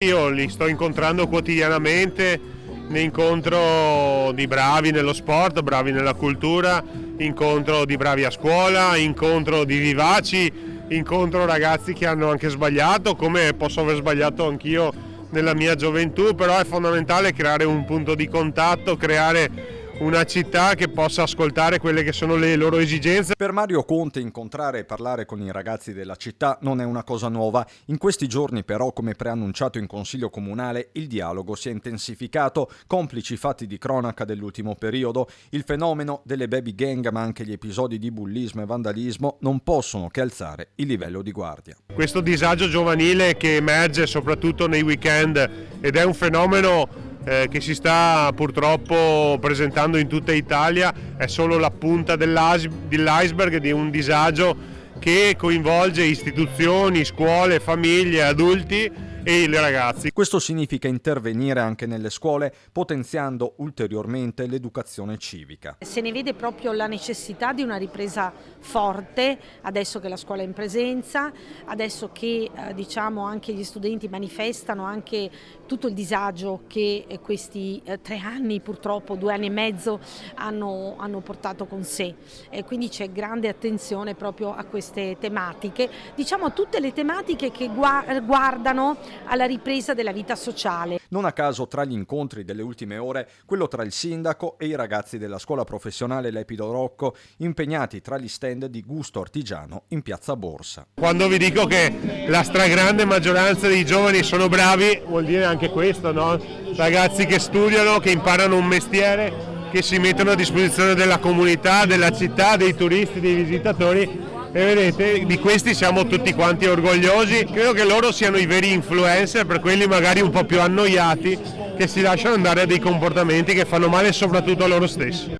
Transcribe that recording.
Io li sto incontrando quotidianamente, ne incontro di bravi nello sport, bravi nella cultura, incontro di bravi a scuola, incontro di vivaci, incontro ragazzi che hanno anche sbagliato, come posso aver sbagliato anch'io nella mia gioventù, però è fondamentale creare un punto di contatto, creare una città che possa ascoltare quelle che sono le loro esigenze. Per Mario Conte incontrare e parlare con i ragazzi della città non è una cosa nuova. In questi giorni però, come preannunciato in Consiglio Comunale, il dialogo si è intensificato, complici i fatti di cronaca dell'ultimo periodo. Il fenomeno delle baby gang, ma anche gli episodi di bullismo e vandalismo, non possono che alzare il livello di guardia. Questo disagio giovanile che emerge soprattutto nei weekend ed è un fenomeno che si sta purtroppo presentando in tutta Italia, è solo la punta dell'iceberg di un disagio che coinvolge istituzioni, scuole, famiglie, adulti e i ragazzi. Questo significa intervenire anche nelle scuole, potenziando ulteriormente l'educazione civica. Se ne vede proprio la necessità di una ripresa forte, adesso che la scuola è in presenza, adesso che anche gli studenti manifestano anche tutto il disagio che questi 3 anni, purtroppo 2 anni e mezzo, hanno portato con sé. E quindi c'è grande attenzione proprio a queste tematiche, tutte le tematiche che guardano alla ripresa della vita sociale. Non a caso tra gli incontri delle ultime ore quello tra il sindaco e i ragazzi della scuola professionale Lepido Rocco, impegnati tra gli stand di gusto artigiano in piazza Borsa. Quando vi dico che la stragrande maggioranza dei giovani sono bravi, vuol dire anche questo, no? Ragazzi che studiano, che imparano un mestiere, che si mettono a disposizione della comunità, della città, dei turisti, dei visitatori. E vedete, di questi siamo tutti quanti orgogliosi. Credo che loro siano i veri influencer, per quelli magari un po' più annoiati, che si lasciano andare a dei comportamenti che fanno male soprattutto a loro stessi.